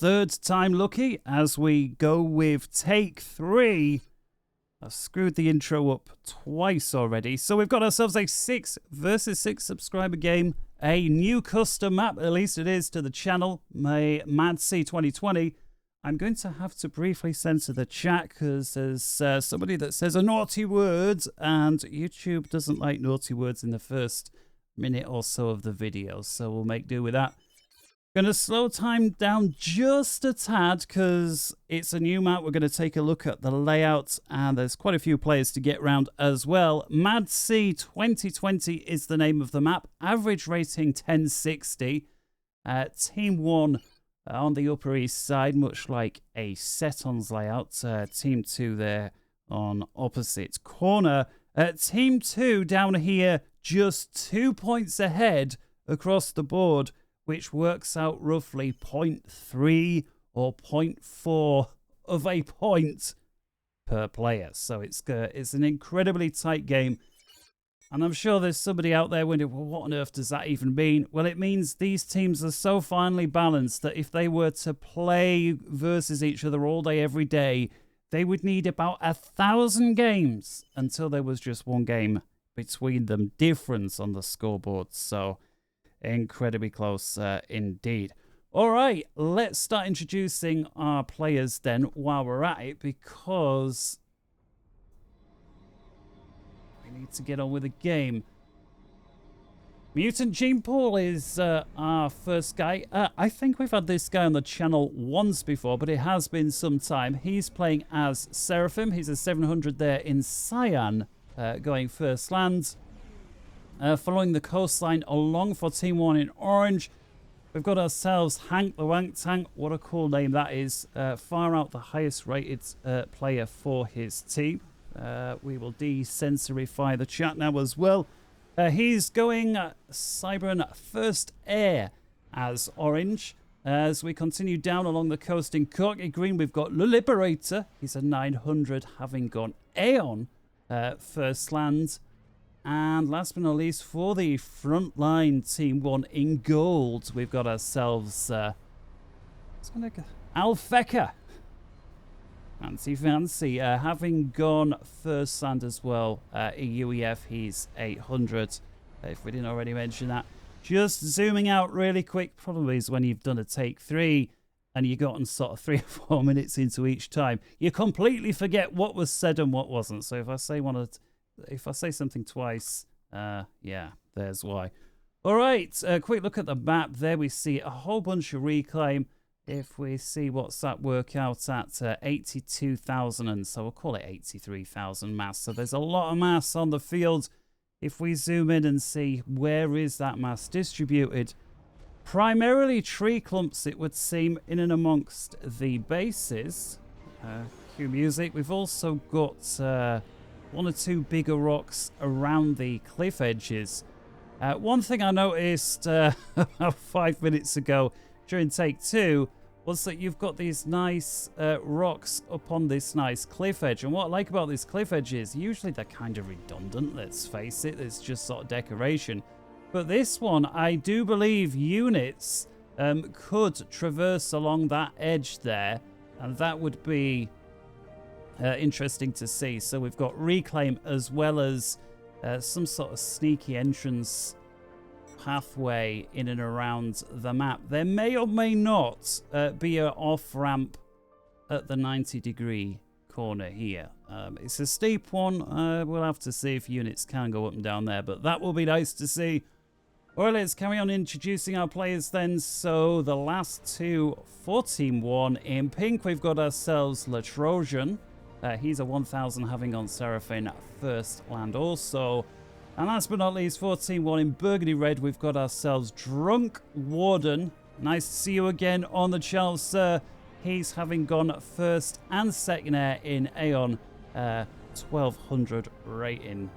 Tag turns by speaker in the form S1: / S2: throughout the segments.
S1: third time lucky as we go with take 3. I've screwed the intro up twice already. So we've got ourselves a 6 versus 6 subscriber game. A new custom map, at least it is, to the channel. My Mad Sea 2020. I'm going to have to briefly censor the chat because there's somebody that says a naughty word, and YouTube doesn't like naughty words in the first minute or so of the video, so we'll make do with that. Going to slow time down just a tad because it's a new map. We're going to take a look at the layout, and there's quite a few players to get around as well. Mad Sea 2020 is the name of the map. Average rating 1060. Team 1 on the Upper East Side, much like a Setons layout. Team 2 there on opposite corner. Team 2 down here just 2 points ahead across the board, which works out roughly 0.3 or 0.4 of a point per player. So it's an incredibly tight game. And I'm sure there's somebody out there wondering, well, what on earth does that even mean? Well, it means these teams are so finely balanced that if they were to play versus each other all day, every day, they would need about 1,000 games until there was just one game between them difference on the scoreboard. So incredibly close indeed. All right, let's start introducing our players then while we're at it, because we need to get on with the game. Mutant Gene Pool is our first guy. I think we've had this guy on the channel once before, but it has been some time. He's playing as Seraphim. He's a 700 there in Cyan, going first land. Following the coastline along for Team 1 in orange, we've got ourselves Hank the Wank Tank. What a cool name that is. Far out the highest rated player for his team. We will desensorify the chat now as well. He's going Cybran First Air as orange. As we continue down along the coast in Corky Green, we've got Le Liberator. He's a 900, having gone Aeon first land. And last but not least, for the frontline Team 1 in gold, we've got ourselves Alfeka. Fancy. Having gone first land as well, UEF, he's 800, if we didn't already mention that. Just zooming out really quick, probably is when you've done a take 3 and you've gotten sort of 3 or 4 minutes into each time. You completely forget what was said and what wasn't. So if I say something twice, yeah, there's why. All right, a quick look at the map. There we see a whole bunch of reclaim. If we see what's that work out at 82,000, and so we'll call it 83,000 mass. So there's a lot of mass on the field. If we zoom in and see where is that mass distributed, primarily tree clumps, it would seem, in and amongst the bases. Cue music. We've also got 1 or 2 bigger rocks around the cliff edges. One thing I noticed about 5 minutes ago during take 2 was that you've got these nice rocks up on this nice cliff edge. And what I like about this cliff edge is usually they're kind of redundant, let's face it. It's just sort of decoration. But this one, I do believe units could traverse along that edge there. And that would be interesting to see. So we've got reclaim as well as some sort of sneaky entrance pathway in and around the map. There may or may not be an off-ramp at the 90-degree corner here. It's a steep one. We'll have to see if units can go up and down there, but that will be nice to see. All right, let's carry on introducing our players then. So the last 2 for Team 1. In pink, we've got ourselves Le Trojan. He's a 1,000, having on Seraphim first land also. And last but not least, for Team 1 in burgundy red, we've got ourselves Drunk Warden. Nice to see you again on the channel, sir. He's having gone first and second air in Aeon, 1,200 rating.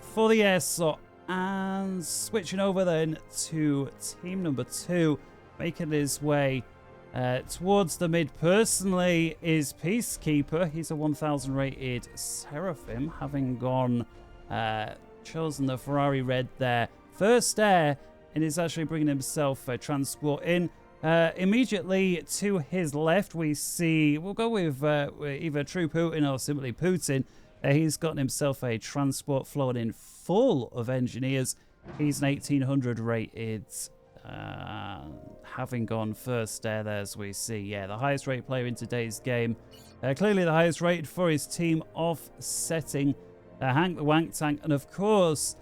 S1: For the air slot, and switching over then to team number 2, making his way towards the mid personally is Peacekeeper. He's a 1,000 rated Seraphim, having gone chosen the Ferrari red there first air, and is actually bringing himself a transport in. Immediately to his left, we see, we'll go with either True Putin or simply Putin. He's gotten himself a transport flown in full of engineers. He's an 1800 rated, having gone first there as we see. Yeah, the highest rated player in today's game. Clearly the highest rated for his team, offsetting Hank the Wank Tank. And of course,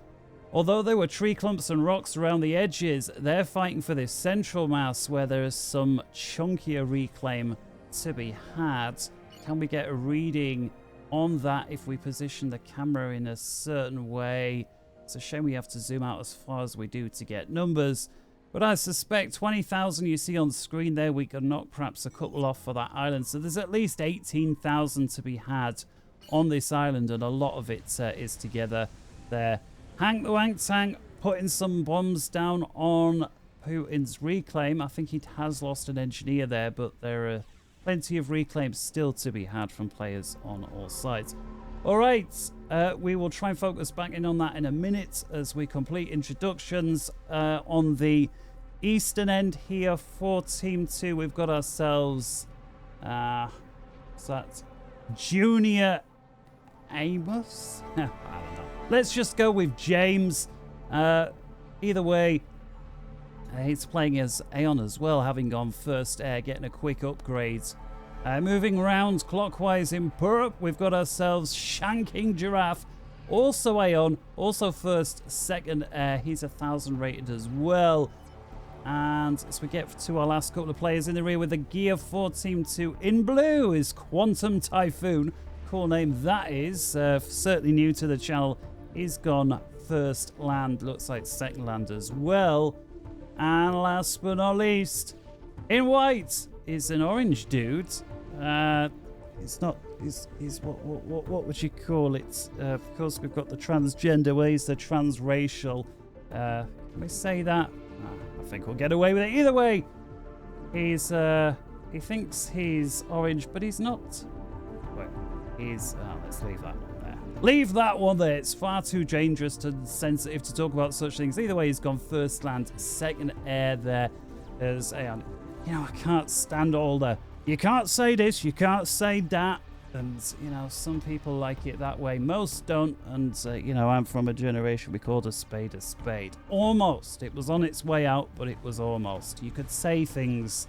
S1: although there were tree clumps and rocks around the edges, they're fighting for this central mass where there is some chunkier reclaim to be had. Can we get a reading on that if we position the camera in a certain way? It's a shame we have to zoom out as far as we do to get numbers. But I suspect 20,000 you see on screen there, we could knock perhaps a couple off for that island. So there's at least 18,000 to be had on this island, and a lot of it is together there. Hank the Wank Tank putting some bombs down on Putin's reclaim. I think he has lost an engineer there, but there are plenty of reclaims still to be had from players on all sides. All right, we will try and focus back in on that in a minute as we complete introductions. On the eastern end here for Team 2, we've got ourselves what's that? Junior Amos? I don't know. Let's just go with James. Either way, he's playing as Aeon as well, having gone first air, getting a quick upgrade. Moving round clockwise in Purup, we've got ourselves Shanking Giraffe, also Aeon, also first, second air. He's 1,000 rated as well. And as we get to our last couple of players in the rear with the gear for Team 2, in blue is Quantum Typhoon. Cool name that is. Certainly new to the channel. He's gone first land, looks like second land as well. And last but not least, in white is an orange dude. It's not. He's what would you call it? Of course, we've got the transgender ways, the transracial. Can we say that? I think we'll get away with it. Either way, he's he thinks he's orange, but he's not. Well, he's. Let's leave that one there. Leave that one there. It's far too dangerous and sensitive to talk about such things. Either way, he's gone first land, second air there. There's Aeon. You know, I can't stand all the, you can't say this, you can't say that. And, you know, some people like it that way. Most don't. And, you know, I'm from a generation we called a spade a spade. Almost. It was on its way out, but it was almost. You could say things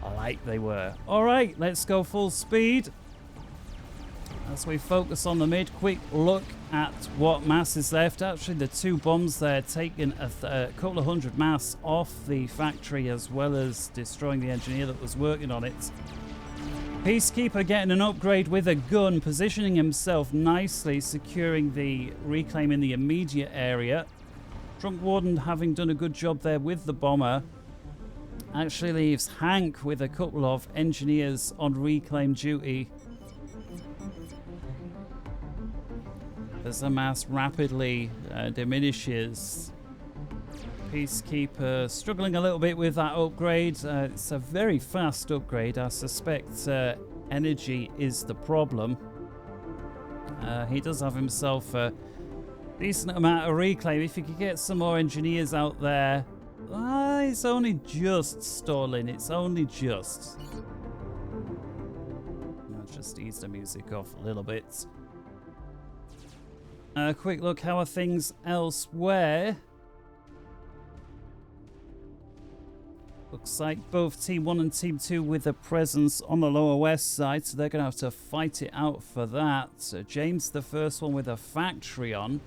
S1: like they were. All right, let's go full speed. As we focus on the mid, quick look at what mass is left. Actually, the two bombs there taking a couple of hundred mass off the factory, as well as destroying the engineer that was working on it. Peacekeeper getting an upgrade with a gun, positioning himself nicely, securing the reclaim in the immediate area. Drunk Warden having done a good job there with the bomber. Actually leaves Hank with a couple of engineers on reclaim duty. As the mass rapidly diminishes. Peacekeeper struggling a little bit with that upgrade. It's a very fast upgrade. I suspect energy is the problem. He does have himself a decent amount of reclaim. If you could get some more engineers out there. It's only just stalling. It's only just. I'll just ease the music off a little bit. A quick look, how are things elsewhere? Looks like both Team 1 and Team 2 with a presence on the lower west side, so they're going to have to fight it out for that. So James, the first one with a factory on.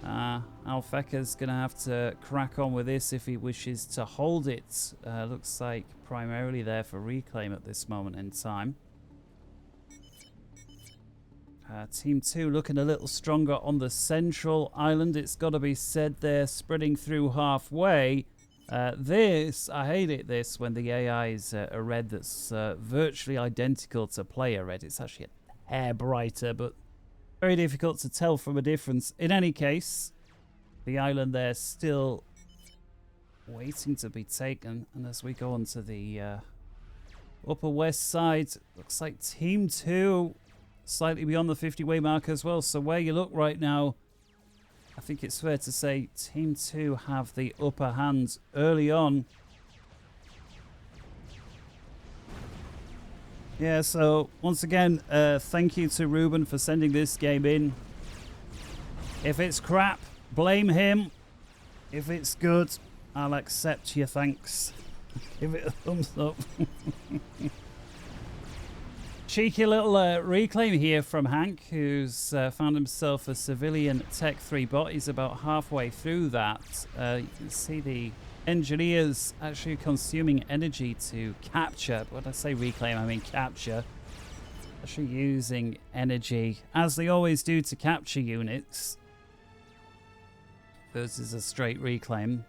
S1: Alfeka's going to have to crack on with this if he wishes to hold it. Looks like primarily there for reclaim at this moment in time. Team 2 looking a little stronger on the central island. It's got to be said they're spreading through halfway. This, I hate it, this, when the AI is a red that's virtually identical to player red. It's actually a hair brighter, but very difficult to tell from a difference. In any case, the island there still waiting to be taken. And as we go on to the upper west side, looks like Team 2 slightly beyond the 50-way mark as well. So where you look right now, I think it's fair to say Team 2 have the upper hand early on. Yeah, so once again, thank you to Rueben for sending this game in. If it's crap, blame him. If it's good, I'll accept your thanks. Give it a thumbs up. Cheeky little reclaim here from Hank, who's found himself a civilian Tech 3 bot. He's about halfway through that. You can see the engineers actually consuming energy to capture. When I say reclaim, I mean capture. Actually using energy, as they always do, to capture units. This is a straight reclaim.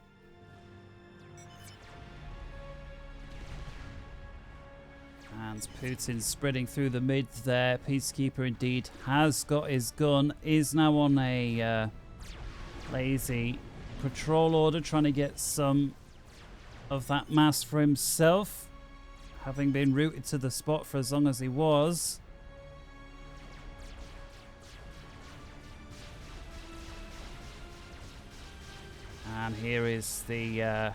S1: And Putin spreading through the mid there. Peacekeeper indeed has got his gun. Is now on a lazy patrol order, trying to get some of that mass for himself, having been routed to the spot for as long as he was. And here is the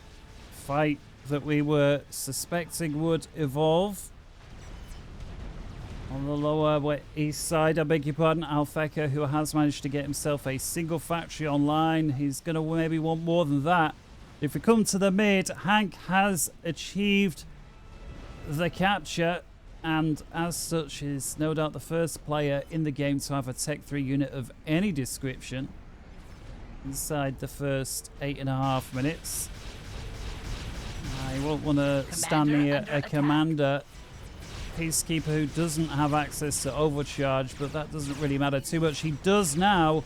S1: fight that we were suspecting would evolve. On the lower east side, I beg your pardon, Alfeka, who has managed to get himself a single factory online. He's going to maybe want more than that. If we come to the mid, Hank has achieved the capture, and as such is no doubt the first player in the game to have a Tech 3 unit of any description inside the first 8.5 minutes. I won't want to stand near a commander Peacekeeper who doesn't have access to overcharge, but that doesn't really matter too much. He does now,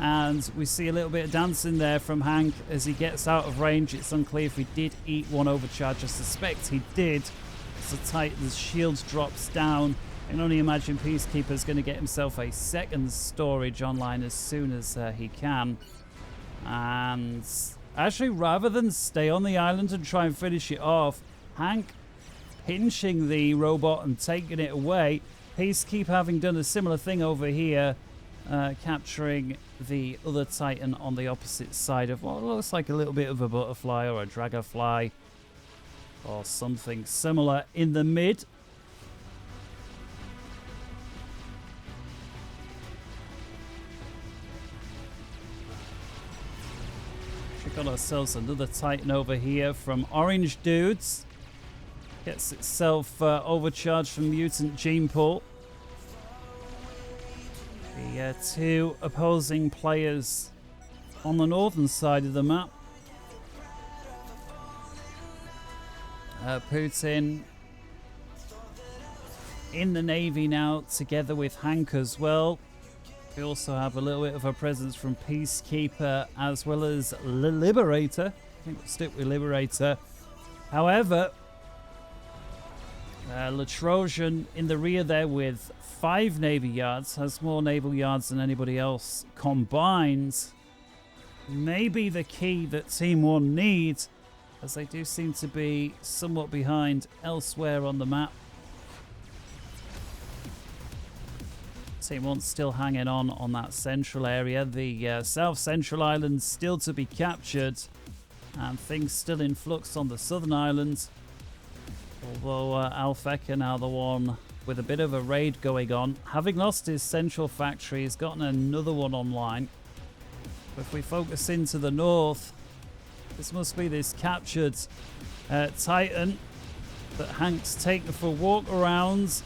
S1: and we see a little bit of dancing there from Hank as he gets out of range. It's unclear if he did eat one overcharge. I suspect he did. As the Titan's shield drops down, I can only imagine Peacekeeper's going to get himself a second storage online as soon as he can. And actually, rather than stay on the island and try and finish it off, Hank pinching the robot and taking it away. Peacekeeper having done a similar thing over here, capturing the other Titan on the opposite side of what looks like a little bit of a butterfly or a dragonfly or something similar in the mid. We got ourselves another Titan over here from Orange Dudes. Gets itself overcharged from Mutant Gene Pool. The two opposing players on the northern side of the map. Putin in the Navy now, together with Hank as well. We also have a little bit of a presence from Peacekeeper as well as Liberator. I think we'll stick with Liberator. However, Latrosian in the rear there with 5 Navy yards, has more naval yards than anybody else combined. Maybe the key that Team 1 needs, as they do seem to be somewhat behind elsewhere on the map. Team 1 still hanging on that central area. The South Central Islands still to be captured, and things still in flux on the Southern Islands. Although Alfeka now the one with a bit of a raid going on. Having lost his central factory, he's gotten another one online. But if we focus into the north, this must be this captured Titan that Hank's taken for walk-arounds.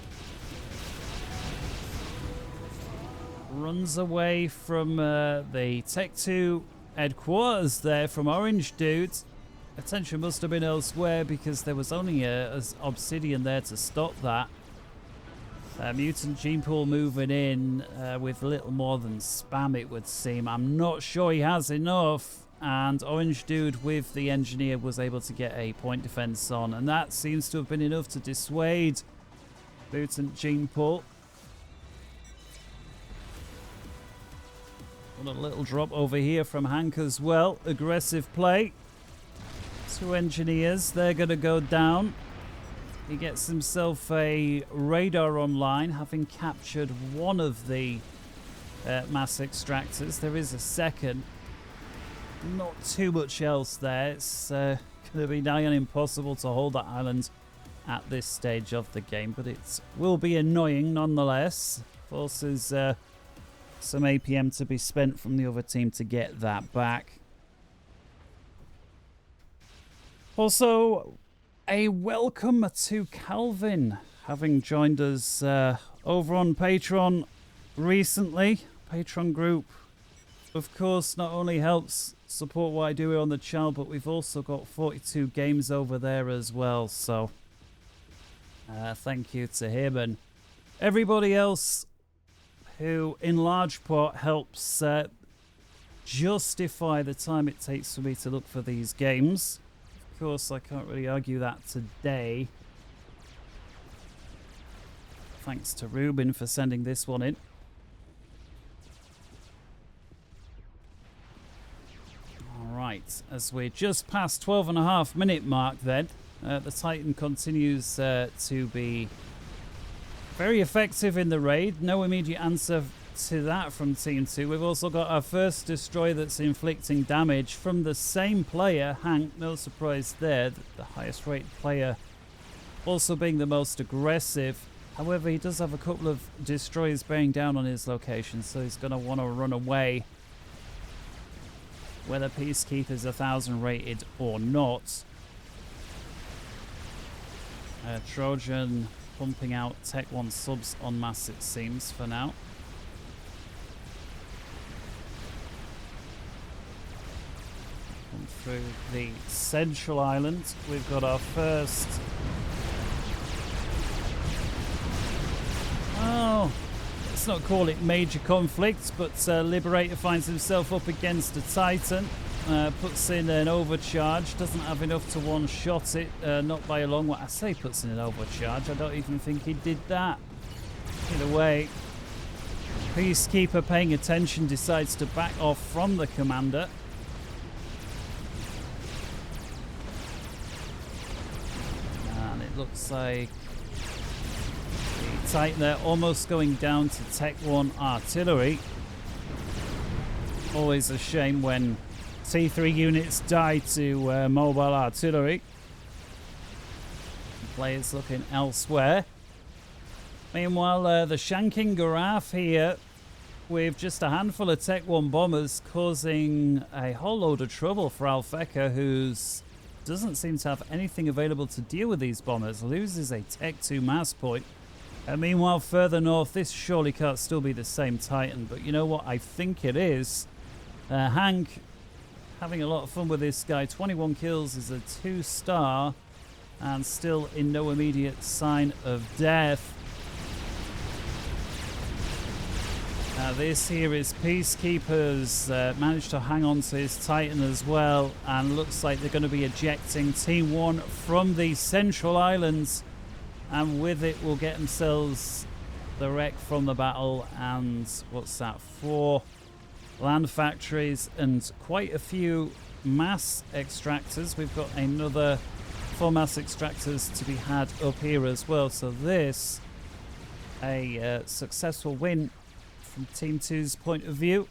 S1: Runs away from the Tech 2 headquarters there from Orange Dudes. Attention must have been elsewhere because there was only a obsidian there to stop that. Mutant Gene Pool moving in with little more than spam, it would seem. I'm not sure he has enough. And Orange Dude with the engineer was able to get a point defense on. And that seems to have been enough to dissuade Mutant Gene Pool. What a little drop over here from Hank as well. Aggressive play. 2 engineers, they're going to go down. He gets himself a radar online, having captured one of the mass extractors. There is a second. Not too much else there. It's going to be nigh on impossible to hold that island at this stage of the game, but it will be annoying nonetheless. Forces some APM to be spent from the other team to get that back. Also, a welcome to Calvin, having joined us over on Patreon recently. Patreon group, of course, not only helps support what I do here on the channel, but we've also got 42 games over there as well. So thank you to him and everybody else who in large part helps justify the time it takes for me to look for these games. Of course, I can't really argue that today. Thanks to Rueben for sending this one in. Alright, as we're just past 12.5-minute mark then, the Titan continues to be very effective in the raid. No immediate answer to that from Team 2. We've also got our first destroyer that's inflicting damage from the same player, Hank. No surprise there, the highest rated player also being the most aggressive. However, he does have a couple of destroyers bearing down on his location, so he's going to want to run away. Whether Peacekeeper is 1,000 rated or not. Trojan pumping out Tech 1 subs en masse, it seems, for now. Come through the central island. We've got our first... Oh, let's not call it major conflict, but Liberator finds himself up against a Titan. Puts in an overcharge, doesn't have enough to one-shot it, not by a long way. I say puts in an overcharge, I don't even think he did that. Either way, Peacekeeper paying attention decides to back off from the commander. And it looks like the Titan there almost going down to Tech 1 artillery. Always a shame when T3 units die to mobile artillery. Players looking elsewhere. Meanwhile, the shanking Garaf here with just a handful of Tech 1 bombers causing a whole load of trouble for Alfeka, who doesn't seem to have anything available to deal with these bombers. Loses a Tech 2 mass point. Meanwhile, further north, this surely can't still be the same Titan, but you know what? I think it is. Hank having a lot of fun with this guy. 21 kills is a 2-star and still in no immediate sign of death. This here is Peacekeepers managed to hang on to his Titan as well, and looks like they're going to be ejecting Team 1 from the central islands, and with it will get themselves the wreck from the battle. And what's that, 4 land factories and quite a few mass extractors. We've got another 4 mass extractors to be had up here as well. So this, a successful win from Team 2's point of view.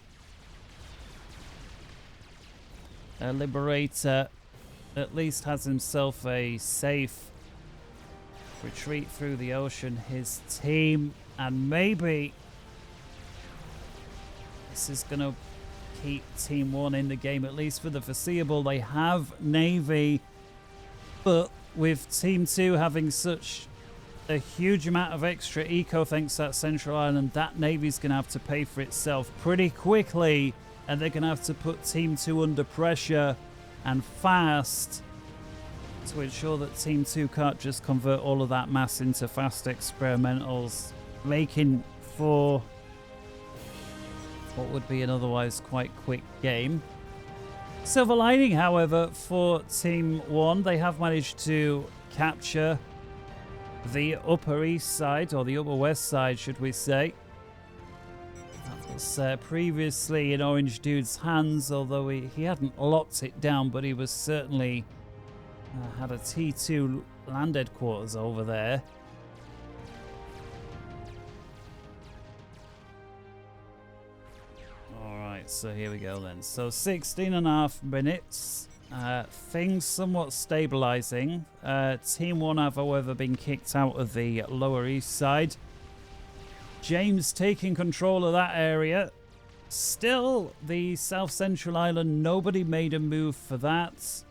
S1: Liberator at least has himself a safe retreat through the ocean. His team, and maybe this is going to keep Team 1 in the game, at least for the foreseeable. They have Navy, but with Team 2 having such a huge amount of extra eco thanks to that central island, that Navy's going to have to pay for itself pretty quickly, and they're going to have to put Team 2 under pressure and fast to ensure that Team 2 can't just convert all of that mass into fast experimentals, making for what would be an otherwise quite quick game. Silver lining, however, for Team 1, they have managed to capture the upper east side, or the upper west side, should we say. That was previously in Orange Dude's hands, although he hadn't locked it down, but he was certainly had a T2 land headquarters over there. Alright, so here we go then. So 16.5 minutes. Things somewhat stabilizing. Team 1 have, however, been kicked out of the lower east side. James taking control of that area. Still, the South Central Island, nobody made a move for that.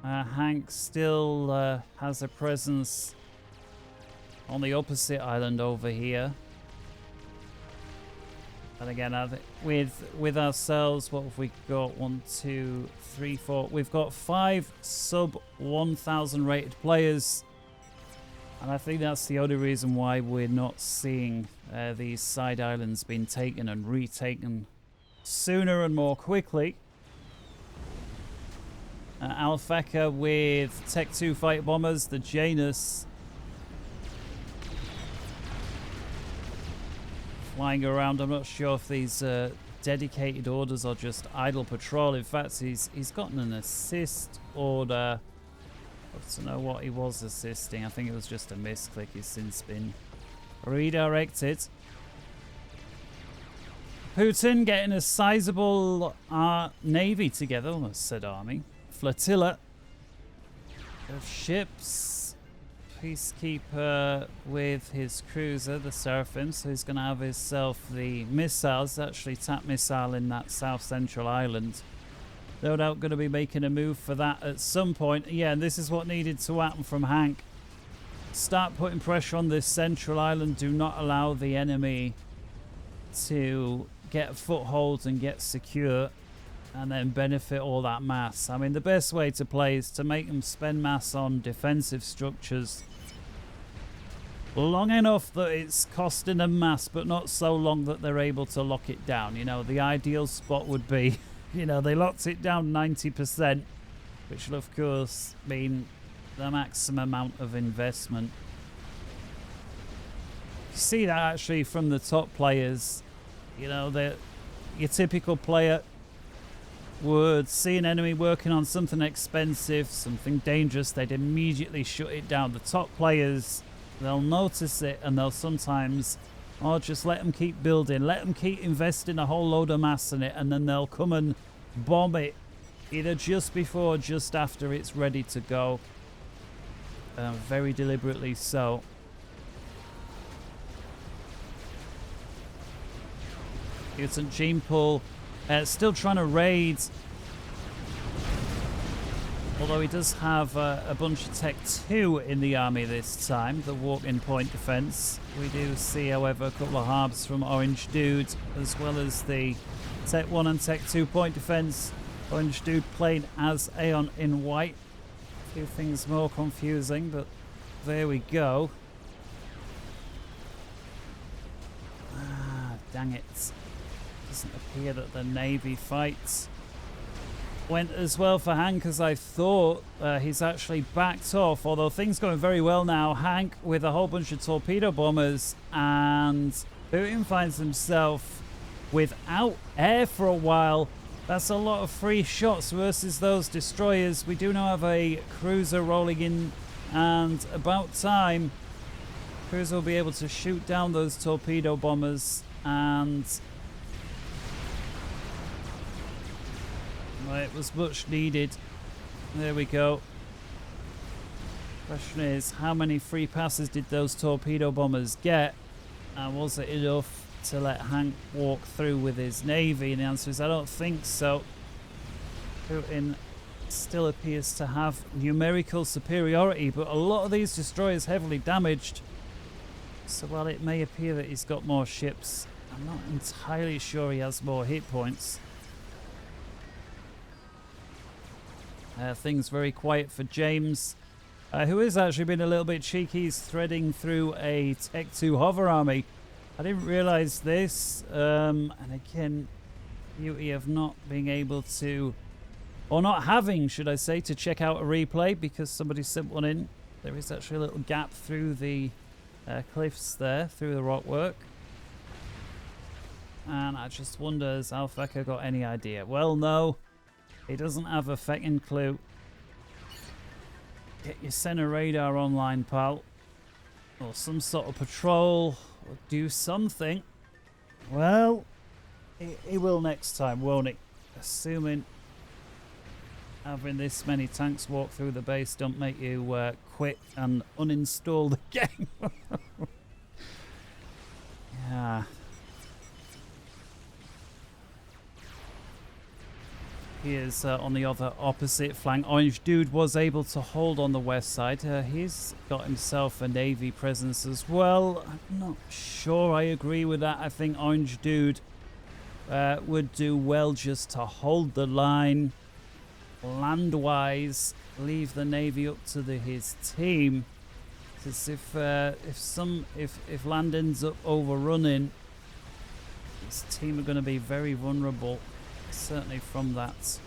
S1: Hank still has a presence on the opposite island over here. And again, with ourselves, what have we got? 1, 2, 3, 4. We've got 5 sub 1,000 rated players. And I think that's the only reason why we're not seeing these side islands being taken and retaken sooner and more quickly. Alpheka with Tech 2 fighter bombers, the Janus flying around. I'm not sure if these dedicated orders or just idle patrol. In fact, he's gotten an assist order. I don't know what he was assisting. I think it was just a misclick. He's since been redirected. Putin getting a sizable navy together. Almost said army. Flotilla of ships. Peacekeeper with his cruiser, the Seraphim. So he's going to have himself the missiles. Actually, tap missile in that South Central Island. No doubt going to be making a move for that at some point. Yeah, and this is what needed to happen from Hank. Start putting pressure on this Central Island. Do not allow the enemy to get a foothold and get secure and then benefit all that mass. I mean, the best way to play is to make them spend mass on defensive structures long enough that it's costing them mass, but not so long that they're able to lock it down. You know, the ideal spot would be, you know, they locked it down 90%, which will, of course, mean the maximum amount of investment. You see that actually from the top players. You know, your typical player would see an enemy working on something expensive, something dangerous, they'd immediately shut it down. The top players, they'll notice it and they'll sometimes, just let them keep building, let them keep investing a whole load of mass in it, and then they'll come and bomb it either just before or just after it's ready to go. Very deliberately so. Mutant Gene Pool still trying to raid, although he does have a bunch of Tech 2 in the army this time, the walk-in point defense. We do see, however, a couple of harbs from Orange Dude, as well as the Tech 1 and Tech 2 point defense. Orange Dude playing as Aeon in white. A few things more confusing, but there we go. Dang it. Doesn't appear that the Navy fight went as well for Hank as I thought. He's actually backed off, although things going very well now. Hank with a whole bunch of torpedo bombers, and Putin finds himself without air for a while. That's a lot of free shots versus those destroyers. We do now have a cruiser rolling in, and about time. Cruiser will be able to shoot down those torpedo bombers, and well, it was much needed. There we go. Question is, how many free passes did those torpedo bombers get? And was it enough to let Hank walk through with his navy? And the answer is, I don't think so. Putin still appears to have numerical superiority, but a lot of these destroyers heavily damaged. So while it may appear that he's got more ships, I'm not entirely sure he has more hit points. Things very quiet for James, who has actually been a little bit cheeky. He's threading through a Tech 2 hover army. I didn't realize this, and again, beauty of not being able to, or not having, should I say, to check out a replay because somebody sent one in. There is actually a little gap through the cliffs there, through the rockwork. And I just wonder, has Alpheka got any idea? Well, no. He doesn't have a feckin' clue. Get your center radar online, pal. Or some sort of patrol. Or do something. Well, he will next time, won't he? Assuming having this many tanks walk through the base don't make you quit and uninstall the game. Yeah. Here's on the other opposite flank. Orange Dude was able to hold on the west side. He's got himself a navy presence as well. I'm not sure I agree with that. I think Orange Dude would do well just to hold the line. Land-wise, leave the navy up to his team. Because if land ends up overrunning, his team are going to be very vulnerable. Certainly from that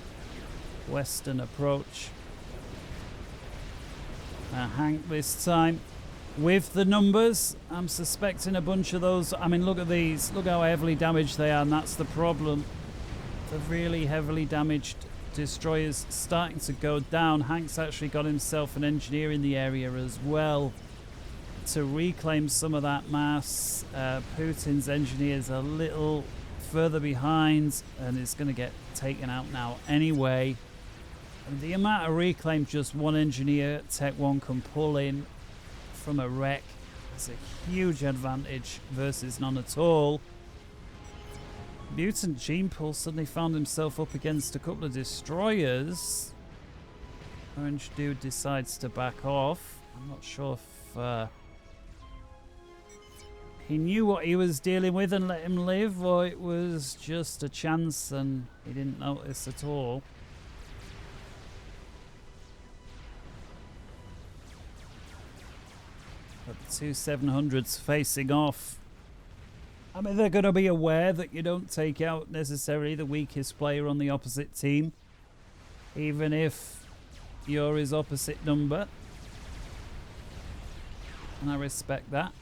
S1: western approach. Hank this time with the numbers. I'm suspecting a bunch of those. I mean, look at these. Look how heavily damaged they are, and that's the problem. The really heavily damaged destroyers starting to go down. Hank's actually got himself an engineer in the area as well to reclaim some of that mass. Putin's engineers a little further behind and it's going to get taken out now anyway. And the amount of reclaim just one engineer, Tech 1, can pull in from a wreck is a huge advantage versus none at all. Mutant Gene Pool suddenly found himself up against a couple of destroyers. Orange Dude decides to back off. I'm not sure if he knew what he was dealing with and let him live, or it was just a chance and he didn't notice at all. But the two 700s facing off. I mean, they're going to be aware that you don't take out necessarily the weakest player on the opposite team, even if you're his opposite number. And I respect that.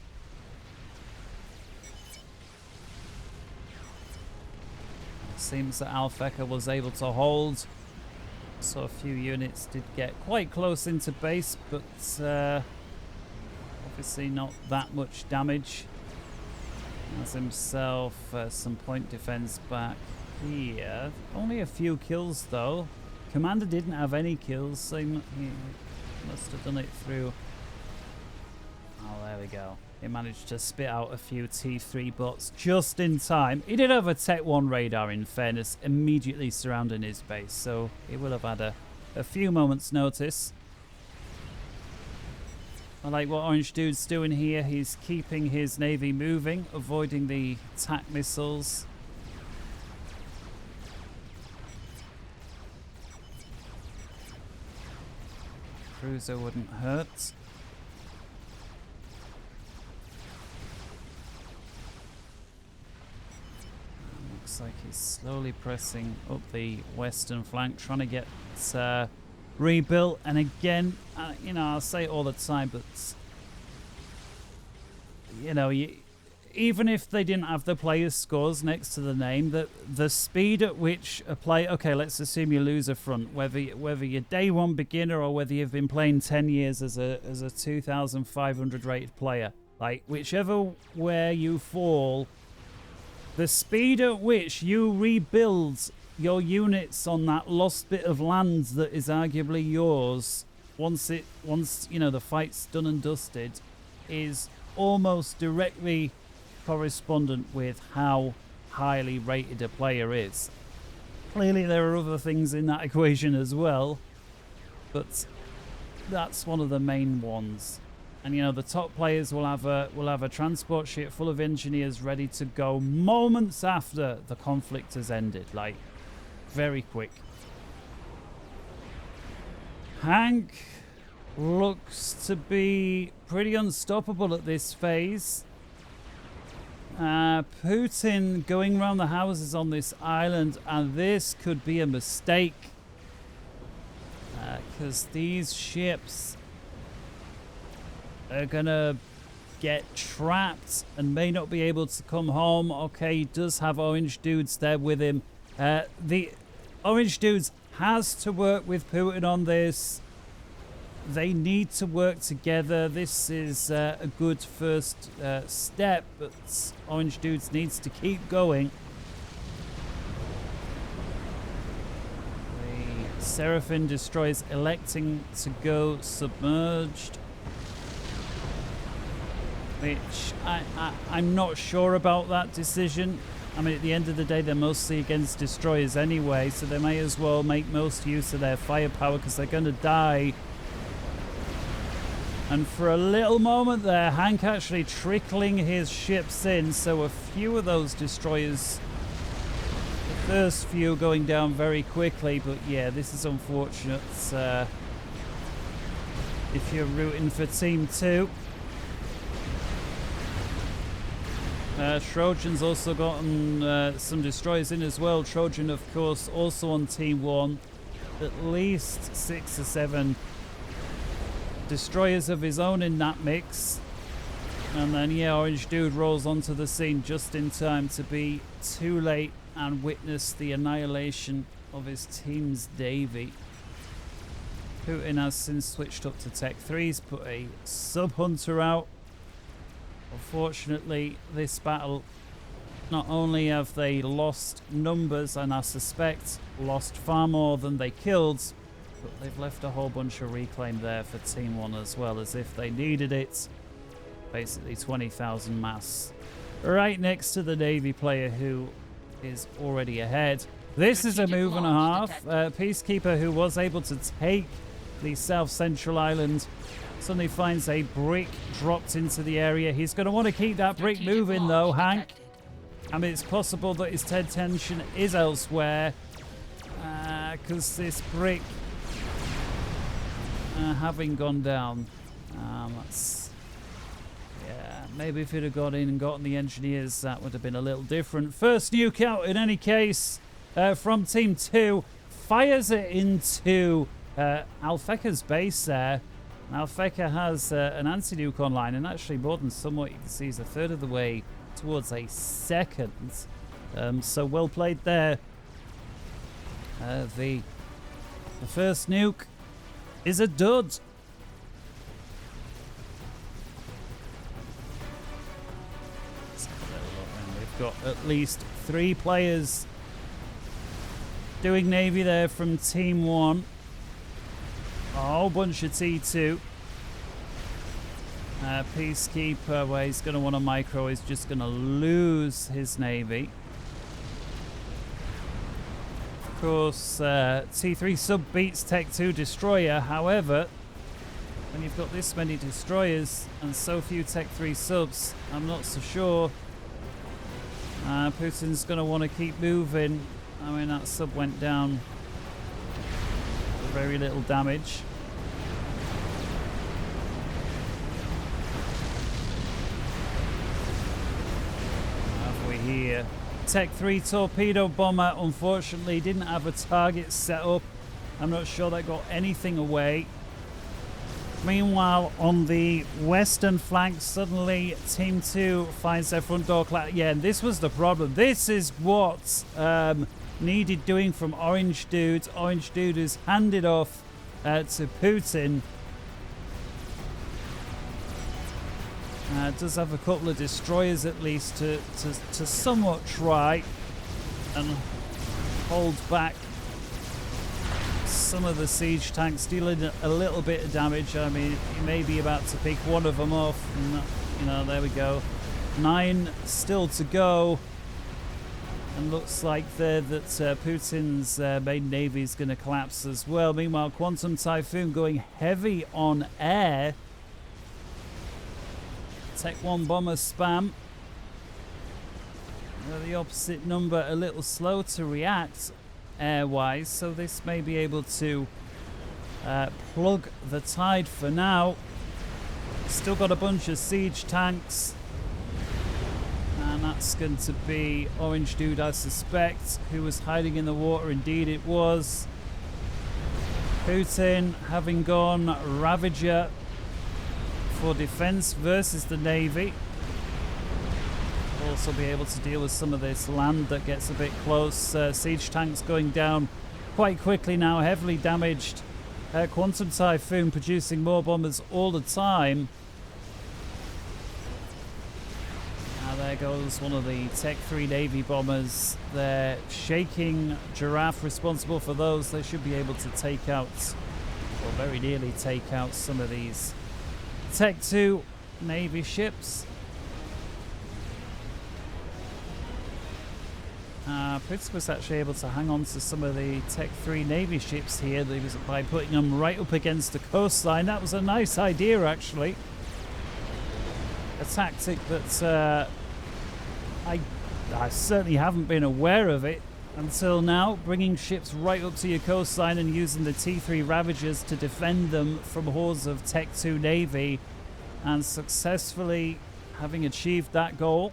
S1: Seems that Alfeka was able to hold, so a few units did get quite close into base, but obviously not that much damage. Has himself some point defense back here. Only a few kills though. Commander didn't have any kills, so he must have done it through. Oh, there we go. He managed to spit out a few T3 bots just in time. He did have a Tech 1 radar, in fairness, immediately surrounding his base, so he will have had a few moments' notice. I like what Orange Dude's doing here. He's keeping his navy moving, avoiding the attack missiles. Cruiser wouldn't hurt. Looks like he's slowly pressing up the western flank, trying to get rebuilt. And again, you know, I'll say it all the time, but you know, even if they didn't have the player scores next to the name, the speed at which a player, okay, let's assume you lose a front, whether you're day one beginner or whether you've been playing 10 years as a 2,500 rated player, like whichever where you fall, the speed at which you rebuild your units on that lost bit of land that is arguably yours once you know the fight's done and dusted is almost directly correspondent with how highly rated a player is. Clearly there are other things in that equation as well, but that's one of the main ones. And you know, the top players will have a transport ship full of engineers ready to go moments after the conflict has ended, like very quick. Hank looks to be pretty unstoppable at this phase. Putin going around the houses on this island, and this could be a mistake because these ships are gonna get trapped and may not be able to come home. Okay, he does have Orange Dudes there with him. The Orange Dudes has to work with Putin on this. They need to work together. This is a good first step, but Orange Dudes needs to keep going. The Seraphim destroyers electing to go submerged. Which I'm not sure about that decision. I mean, at the end of the day, they're mostly against destroyers anyway, so they may as well make most use of their firepower because they're going to die. And for a little moment there, Hank actually trickling his ships in, so a few of those destroyers, the first few going down very quickly, but yeah, this is unfortunate if you're rooting for Team 2. Trojan's also gotten some destroyers in as well. Trojan, of course, also on Team 1. At least 6 or 7 destroyers of his own in that mix. And then, yeah, Orange Dude rolls onto the scene just in time to be too late and witness the annihilation of his team's Davy. Putin has since switched up to Tech 3's, put a sub-hunter out. Unfortunately, this battle, not only have they lost numbers and I suspect lost far more than they killed, but they've left a whole bunch of reclaim there for Team 1 as well, as if they needed it. Basically 20,000 mass right next to the Navy player who is already ahead. This is a move and a half. Peacekeeper, who was able to take the South Central Island, suddenly finds a brick dropped into the area. He's going to want to keep that brick moving though, Hank. I mean, it's possible that his attention is elsewhere because this brick having gone down. Yeah, maybe if he'd have got in and gotten the engineers, that would have been a little different. First nuke out in any case from Team 2. Fires it into Alfeca's base there. Alfeca has an anti-nuke online, and actually more than somewhat, you can see he's a third of the way towards a second. So well played there. The first nuke is a dud. We've got at least 3 players doing Navy there from Team 1. A whole bunch of T2. Peacekeeper, where he's going to want a micro, is just going to lose his Navy. Of course, T3 sub beats Tech 2 destroyer. However, when you've got this many destroyers and so few Tech 3 subs, I'm not so sure. Putin's going to want to keep moving. I mean, that sub went down. Very little damage. Have we here? Tech 3 torpedo bomber unfortunately didn't have a target set up. I'm not sure that got anything away. Meanwhile, on the western flank, suddenly Team 2 finds their front door collapsed. Yeah, and this was the problem. This is what needed doing from Orange Dude. Orange Dude is handed off to Putin. Does have a couple of destroyers at least to somewhat try and hold back some of the siege tanks, dealing a little bit of damage. I mean, you may be about to pick one of them off, and you know, there we go. 9 still to go. And looks like there that Putin's main navy is going to collapse as well. Meanwhile, Quantum Typhoon going heavy on air. Tech 1 bomber spam. The opposite number a little slow to react air-wise, so this may be able to plug the tide for now. Still got a bunch of siege tanks. And that's going to be Orange Dude, I suspect, who was hiding in the water. Indeed it was. Putin having gone Ravager for defense versus the Navy. Also be able to deal with some of this land that gets a bit close. Siege tanks going down quite quickly now, heavily damaged. Quantum Typhoon producing more bombers all the time. there goes one of the Tech 3 Navy bombers. They're shaking Giraffe, responsible for those. They should be able to take out, or very nearly take out, some of these Tech 2 Navy ships. Pritz was actually able to hang on to some of the Tech 3 Navy ships here by putting them right up against the coastline. That was a nice idea, actually. A tactic that I certainly haven't been aware of it until now, bringing ships right up to your coastline and using the T3 Ravagers to defend them from hordes of Tech 2 Navy, and successfully having achieved that goal.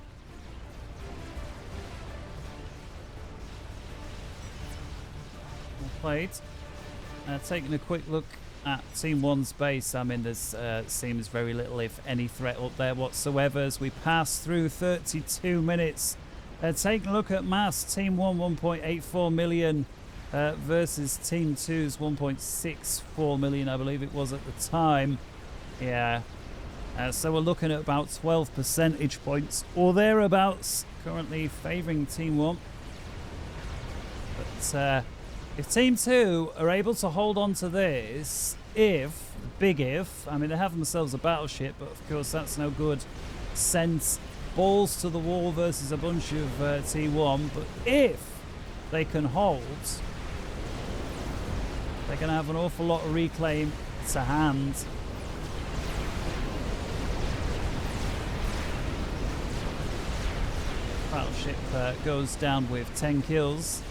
S1: Played. Taking a quick look at Team 1's base, I mean, there's seems very little, if any, threat up there whatsoever as we pass through 32 minutes. Taking a look at mass, Team 1 1.84 million versus Team 2's 1.64 million, I believe it was at the time. Yeah. So we're looking at about 12 percentage points or thereabouts, currently favouring Team 1. But if Team 2 are able to hold on to this, big if, I mean, they have themselves a battleship, but of course that's no good. Sends balls to the wall versus a bunch of T1, but if they can hold, they're going to have an awful lot of reclaim to hand. Battleship goes down with 10 kills.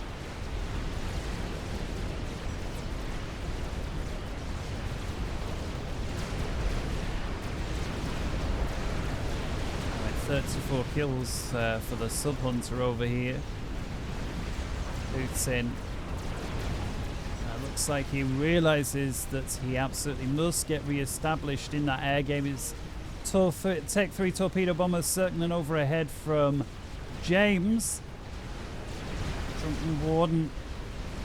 S1: 34 kills for the sub-hunter over here. Boots in. Looks like he realises that he absolutely must get re-established in that air game. His Tech 3 torpedo bombers circling over ahead from James. Drunken Warden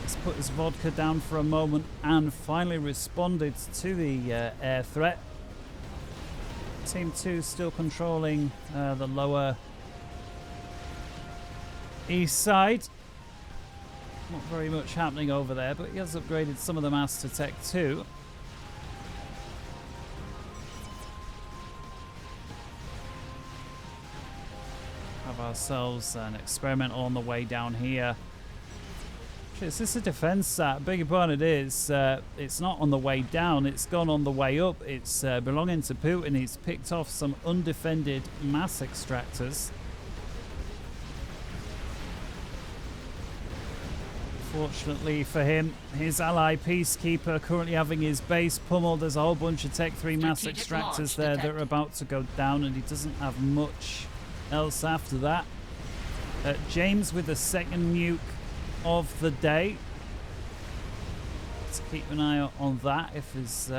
S1: has put his vodka down for a moment and finally responded to the air threat. Team 2 still controlling the lower east side. Not very much happening over there, but he has upgraded some of the mass to Tech 2. Have ourselves an experimental on the way down here. Is this a defense sat? Beg your pardon, it is. It's not on the way down, it's gone on the way up. It's belonging to Putin. He's picked off some undefended mass extractors. Fortunately for him, his ally Peacekeeper currently having his base pummeled. There's a whole bunch of Tech 3 mass extractors there that are about to go down, and he doesn't have much else after that. James with the second nuke of the day. Let's keep an eye on that if his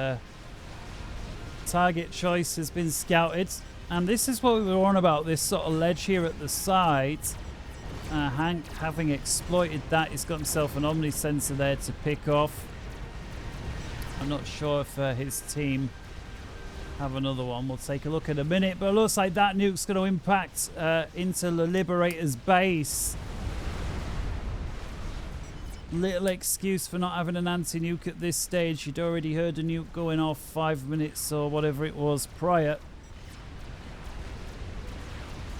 S1: target choice has been scouted. And this is what we were on about, this sort of ledge here at the side. Hank, having exploited that, he's got himself an Omni sensor there to pick off. I'm not sure if his team have another one. We'll take a look in a minute, but it looks like that nuke's going to impact into the Liberator's base. Little excuse for not having an anti-nuke at this stage. You'd already heard a nuke going off 5 minutes or whatever it was prior.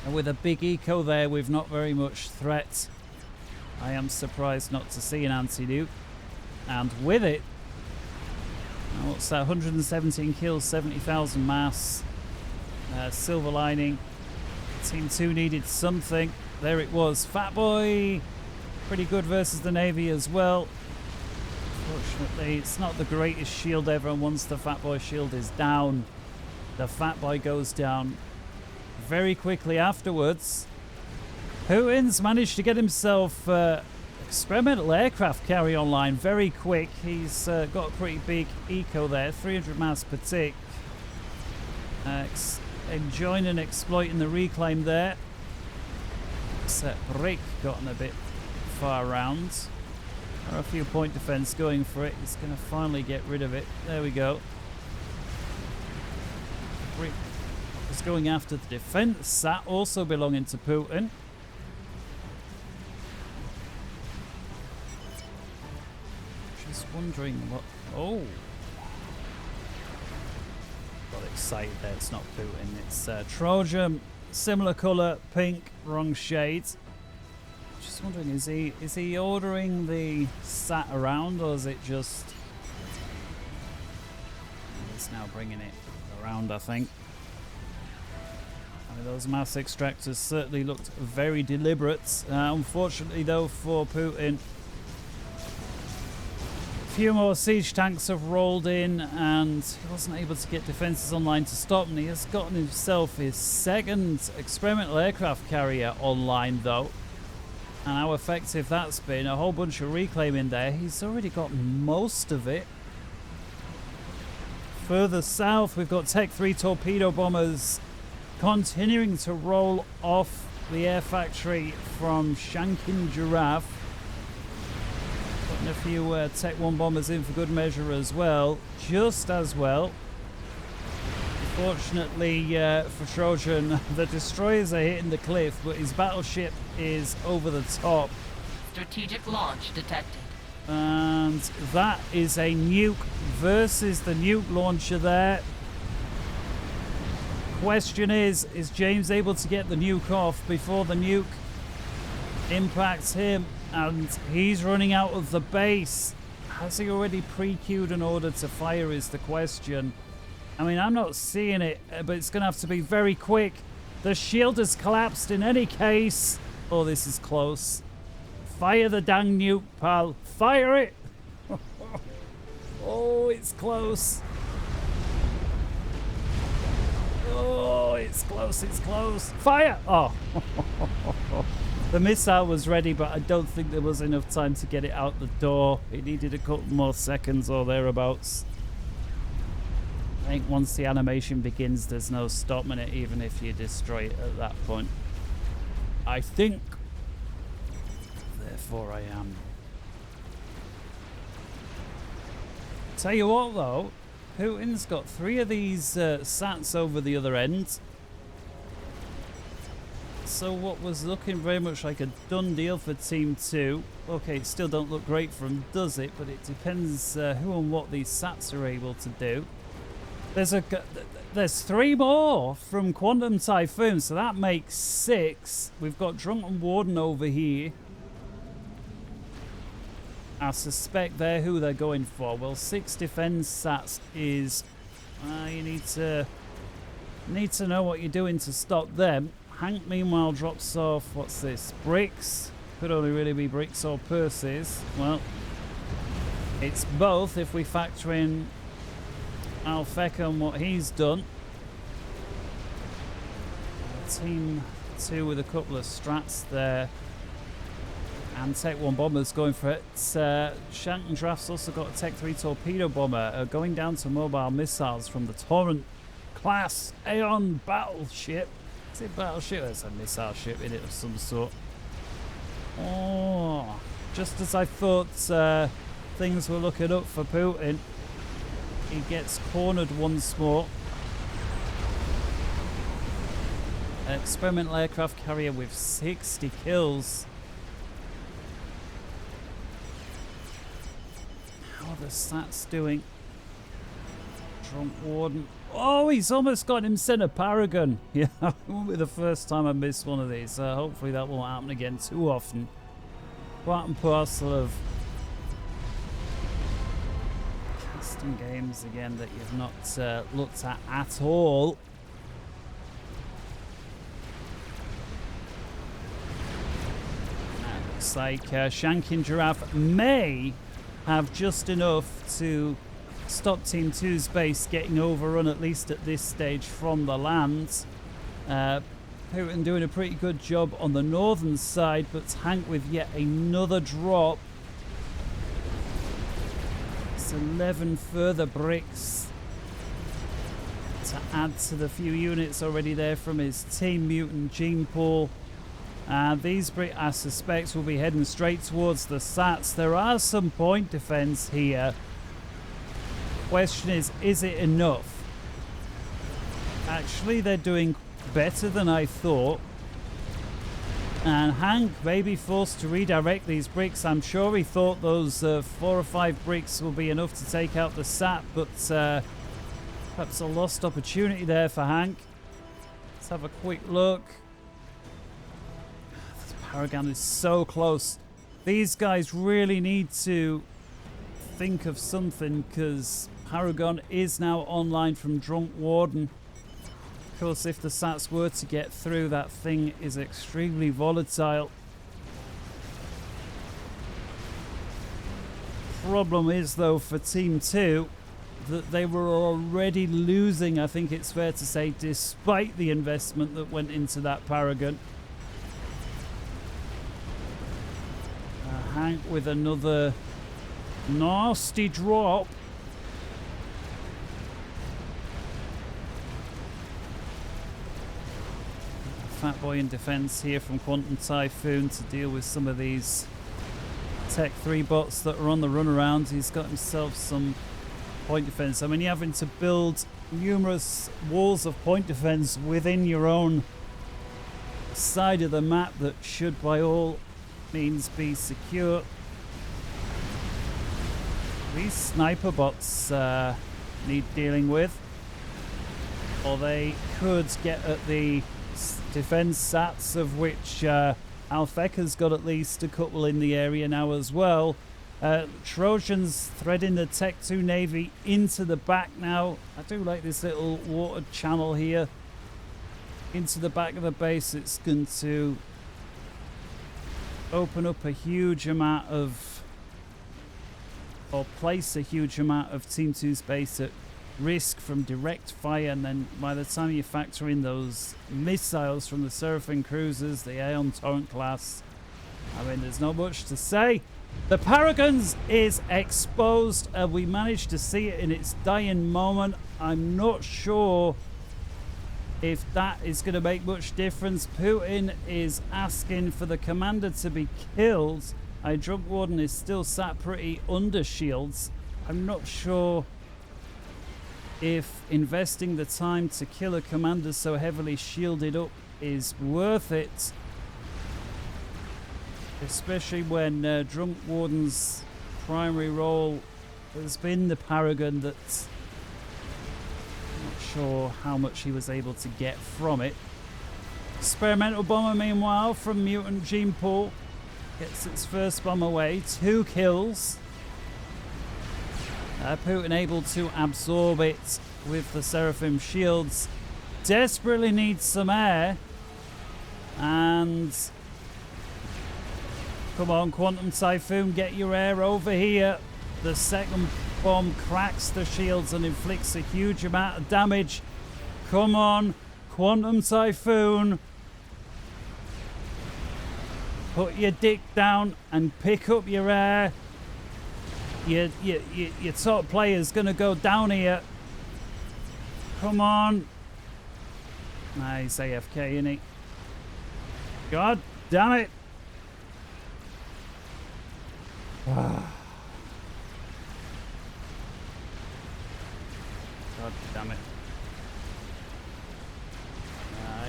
S1: And with a big eco there with not very much threat, I am surprised not to see an anti-nuke. And with it, what's that, 117 kills, 70,000 mass. Silver lining. Team 2 needed something. There it was. Fat Boy! Pretty good versus the Navy as well. Fortunately, it's not the greatest shield ever, and once the Fat Boy shield is down, the Fat Boy goes down very quickly afterwards. Putin's managed to get himself experimental aircraft carrier online very quick. He's got a pretty big eco there, 300 mass per tick. Enjoying and exploiting the reclaim there. Except Rick gotten a bit far round. Or a few point defense going for it. He's going to finally get rid of it. There we go. Rick is going after the defense sat, also belonging to Putin. Just wondering what... Oh! Got excited there. It's not Putin. It's Trojan. Similar colour, pink, wrong shade. Just wondering, is he ordering the sat around, or is it just... It's now bringing it around, I think. I mean, those mass extractors certainly looked very deliberate. Unfortunately, though, for Putin, a few more siege tanks have rolled in, and he wasn't able to get defences online to stop. And he has gotten himself his second experimental aircraft carrier online, though. And how effective that's been. A whole bunch of reclaiming there. He's already got most of it. Further south, we've got Tech 3 torpedo bombers continuing to roll off the air factory from Shanking Giraffe. Putting a few Tech 1 bombers in for good measure as well. Just as well. Fortunately for Trojan, the destroyers are hitting the cliff, but his battleship is over the top.
S2: Strategic launch detected.
S1: And that is a nuke versus the nuke launcher there. Question is James able to get the nuke off before the nuke impacts him? And he's running out of the base. Has he already pre-queued an order to fire is the question. I mean, I'm not seeing it, but it's going to have to be very quick. The shield has collapsed in any case. Oh, this is close. Fire the dang nuke, pal. Fire it! Oh, it's close. Oh, it's close, it's close. Fire! Oh. The missile was ready, but I don't think there was enough time to get it out the door. It needed a couple more seconds or thereabouts. I think once the animation begins, there's no stopping it, even if you destroy it at that point. I think. Therefore, I am. Tell you what, though, Putin's got 3 of these sats over the other end. So what was looking very much like a done deal for Team 2. Okay, it still don't look great for him, does it? But it depends who and what these sats are able to do. There's 3 more from Quantum Typhoon, so that makes 6. We've got Drunken Warden over here. I suspect they're who they're going for. Well, 6 defense sats is... you need to know what you're doing to stop them. Hank, meanwhile, drops off... What's this? Bricks. Could only really be bricks or purses. Well, it's both if we factor in Alfeka and what he's done. Team 2 with a couple of strats there. And Tech 1 bombers going for it. Shanking Giraffe's also got a Tech 3 torpedo bomber going down to mobile missiles from the Torrent class Aeon battleship. Is it battleship? It's a missile ship in it of some sort. Oh, just as I thought things were looking up for Putin, he gets cornered once more. An experimental aircraft carrier with 60 kills. How are the stats doing? Drunk Warden. Oh, he's almost got him sent a Paragon. Yeah, it won't be the first time I miss one of these. Hopefully that won't happen again too often. Part and parcel of custom games again that you've not looked at all. That looks like Shanking Giraffe may have just enough to stop Team 2's base getting overrun, at least at this stage, from the land. Putin doing a pretty good job on the northern side, but Tank with yet another drop. It's 11 further bricks to add to the few units already there from his Team Mutant gene pool. And these bricks, I suspect, will be heading straight towards the sats. There are some point defense here. Question is it enough? Actually, they're doing better than I thought. And Hank may be forced to redirect these bricks. I'm sure he thought those 4 or 5 bricks will be enough to take out the sap, but perhaps a lost opportunity there for Hank. Let's have a quick look. This Paragon is so close. These guys really need to think of something, because Paragon is now online from Drunk Warden. Of course, if the sats were to get through, that thing is extremely volatile. Problem is, though, for Team 2, that they were already losing, I think it's fair to say, despite the investment that went into that Paragon. Hank with another nasty drop. Fat Boy in defense here from Quantum Typhoon to deal with some of these Tech 3 bots that are on the run around. He's got himself some point defense. I mean, you're having to build numerous walls of point defense within your own side of the map that should by all means be secure. These sniper bots need dealing with, or they could get at the defense sats, of which Alfeca's got at least a couple in the area now as well. Trojans threading the Tech 2 Navy into the back now. I do like this little water channel here into the back of the base. It's going to open up a huge amount of, or place a huge amount of Team 2's base at risk from direct fire, and then by the time you factor in those missiles from the Seraphim cruisers, the Aeon Torrent class, I mean, there's not much to say. The Paragons is exposed, and we managed to see it in its dying moment. I'm not sure if that is going to make much difference. Putin is asking for the commander to be killed. Drunk Warden is still sat pretty under shields. I'm not sure if investing the time to kill a commander so heavily shielded up is worth it, especially when Drunk Warden's primary role has been the Paragon. That's not sure how much he was able to get from it. Experimental bomber, meanwhile, from Mutant Gene Pool, gets its first bomb away. 2 kills. Putin able to absorb it with the Seraphim shields. Desperately needs some air. And come on, Quantum Typhoon, get your air over here. The second bomb cracks the shields and inflicts a huge amount of damage. Come on, Quantum Typhoon. Put your dick down and pick up your air. Your top player's going to go down here. Come on. Nice AFK, innit? God damn it. God damn it.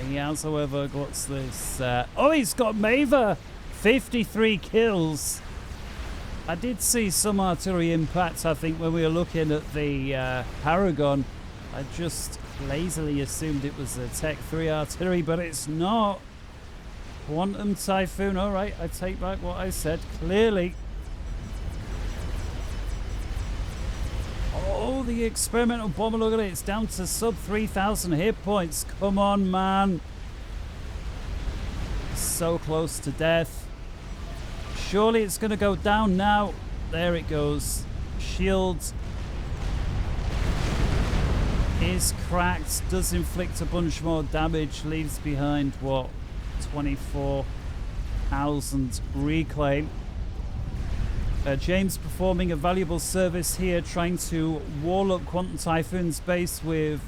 S1: He has, however, what's this? Oh, he's got Maver. 53 kills. I did see some artillery impacts, I think, when we were looking at the Paragon. I just lazily assumed it was a Tech 3 artillery, but it's not. Quantum Typhoon. All right, I take back what I said. Clearly. Oh, the experimental bomber. Look at it. It's down to sub 3,000 hit points. Come on, man. So close to death. Surely it's going to go down now. There it goes. Shield is cracked. Does inflict a bunch more damage. Leaves behind, what, 24,000 reclaim. James performing a valuable service here, trying to wall up Quantum Typhoon's base with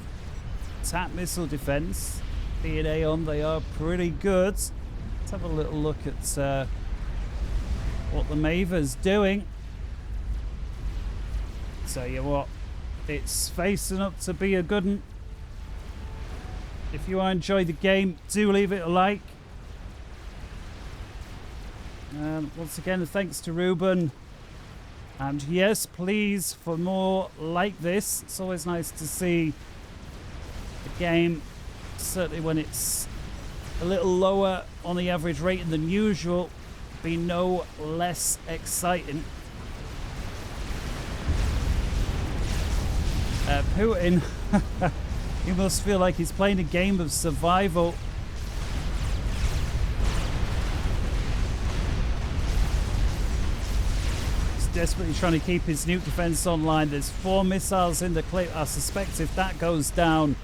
S1: TAP missile defense. Being Aeon, they are pretty good. Let's have a little look at what the Maver's doing. Tell you what, it's facing up to be a good one. If you are enjoying the game, do leave it a like. And once again, thanks to Rueben. And yes, please, for more like this. It's always nice to see the game, certainly when it's a little lower on the average rating than usual, be no less exciting. Putin, he must feel like he's playing a game of survival. He's desperately trying to keep his nuke defense online. There's 4 missiles in the clip. I suspect if that goes down,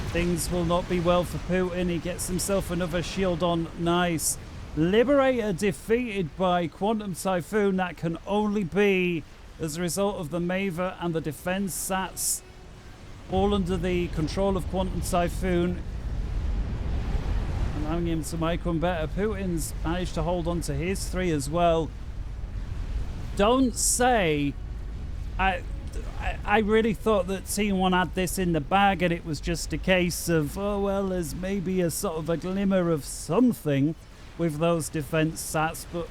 S1: things will not be well for Putin. He gets himself another shield on. Nice. Liberator defeated by Quantum Typhoon. That can only be as a result of the Maver and the defense sats all under the control of Quantum Typhoon, allowing him to make one better. Putin's managed to hold on to his 3 as well. Don't say I really thought that Team 1 had this in the bag and it was just a case of, oh well, there's maybe a sort of a glimmer of something with those defense sats, but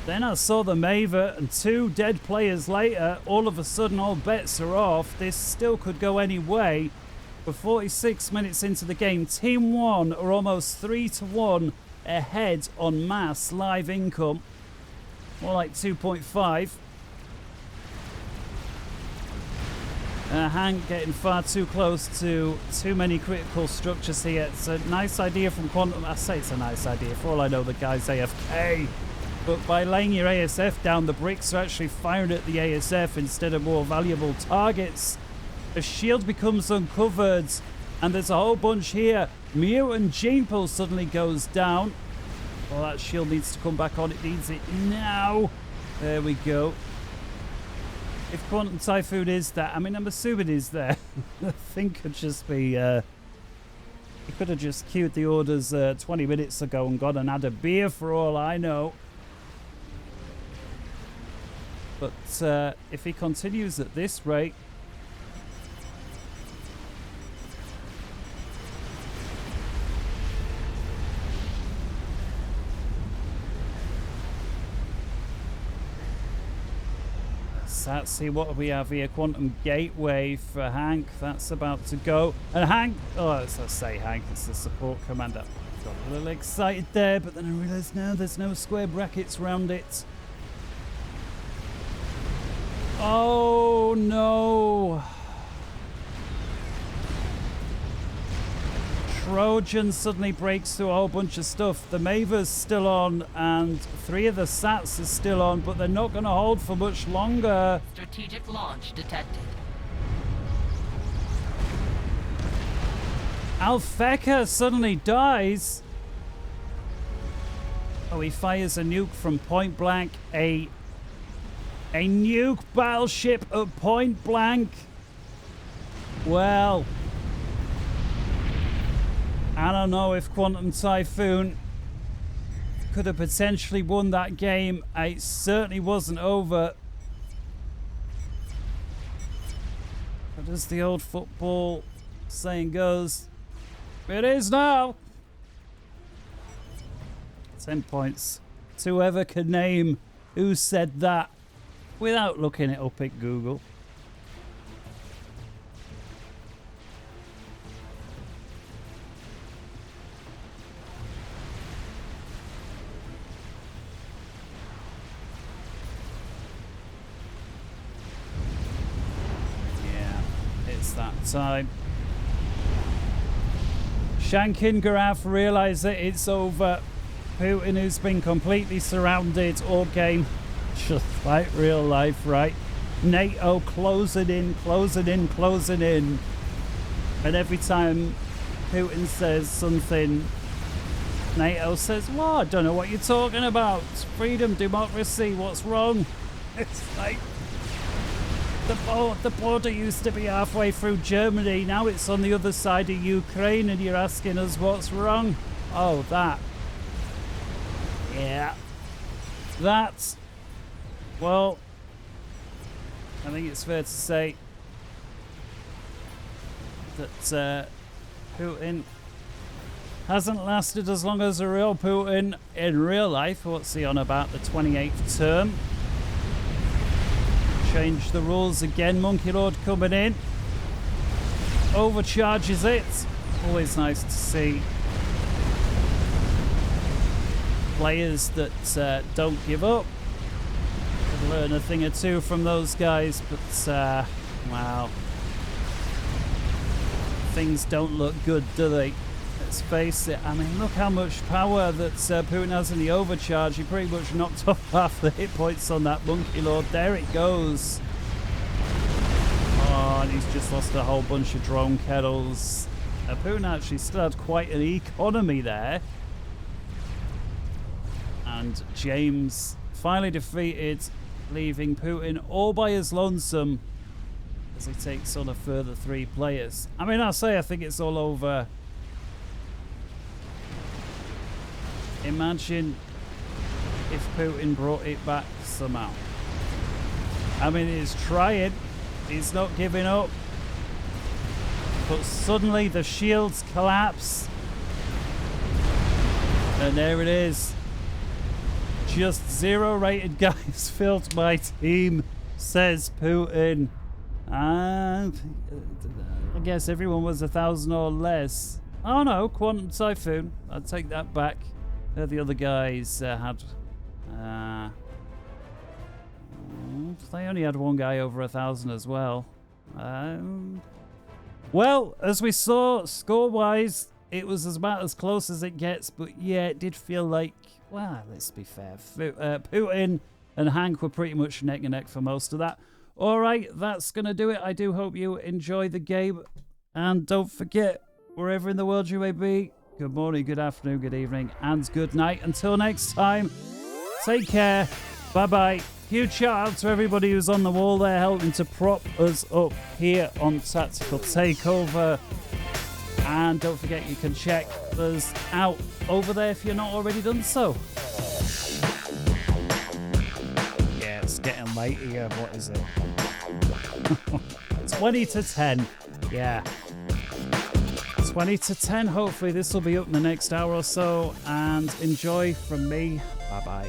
S1: then I saw the Maver and 2 dead players later, all of a sudden all bets are off. This still could go any way. We're 46 minutes into the game. Team 1 are almost 3-1 ahead on mass live income. More like 2.5. Hank getting far too close to too many critical structures here. It's a nice idea from Quantum. I say it's a nice idea. For all I know, the guy's AFK. But by laying your ASF down, the bricks are actually firing at the ASF instead of more valuable targets. The shield becomes uncovered, and there's a whole bunch here. Mutant Jeeple suddenly goes down. Well, that shield needs to come back on. It needs it now. There we go. If Quantum Typhoon is there, I mean, I'm assuming he's there. The thing could just be... he could have just queued the orders 20 minutes ago and gone and had a beer for all I know. But if he continues at this rate, let's see what we have here. Quantum Gateway for Hank. That's about to go. And Hank, oh, let's say Hank, it's the support commander. Got a little excited there, but then I realised now there's no square brackets around it. Oh no! Trojan suddenly breaks through a whole bunch of stuff. The Maver's still on, and 3 of the Sats are still on, but they're not going to hold for much longer.
S2: Strategic launch detected.
S1: Alfeka suddenly dies. Oh, he fires a nuke from point blank. A nuke battleship at point blank. Well, I don't know if Quantum Typhoon could have potentially won that game. It certainly wasn't over. But as the old football saying goes, it is now. 10 points. Whoever can name who said that without looking it up at Google. That time. Shankin Garaf realise that it's over. Putin, who's been completely surrounded all game, just like real life, right? NATO closing in, closing in, closing in. And every time Putin says something, NATO says, well, I don't know what you're talking about. Freedom, democracy, what's wrong? It's like the border used to be halfway through Germany. Now it's on the other side of Ukraine, and you're asking us what's wrong? Oh, that. Yeah. That. Well, I think it's fair to say that Putin hasn't lasted as long as a real Putin in real life. What's he on about? The 28th term. Change the rules again. Monkey Lord coming in. Overcharges it. Always nice to see players that don't give up. Could learn a thing or two from those guys, but wow. Things don't look good, do they? Let's face it. I mean, look how much power that Putin has in the overcharge. He pretty much knocked off half the hit points on that Monkey Lord. There it goes. Oh, and he's just lost a whole bunch of drone kettles. Putin actually still had quite an economy there. And James finally defeated, leaving Putin all by his lonesome as he takes on a further 3 players. I mean, I think it's all over. Imagine if Putin brought it back somehow. I mean, he's trying. He's not giving up. But suddenly the shields collapse. And there it is. Just 0 rated guys filled my team, says Putin. And I guess everyone was 1,000 or less. Oh no, Quantum Typhoon. I'll take that back. The other guys had... they only had 1 guy over 1,000 as well. Well, as we saw, score-wise, it was about as close as it gets. But yeah, it did feel like... Well, let's be fair. Putin and Hank were pretty much neck and neck for most of that. Alright, that's going to do it. I do hope you enjoy the game. And don't forget, wherever in the world you may be, good morning, good afternoon, good evening, and good night. Until next time, take care. Bye-bye. Huge shout out to everybody who's on the wall there helping to prop us up here on Tactical Takeover. And don't forget, you can check us out over there if you're not already done so. Yeah, it's getting late here. What is it? 20 to 10. Yeah. 20 to 10. Hopefully this will be up in the next hour or so. And enjoy from me. Bye-bye.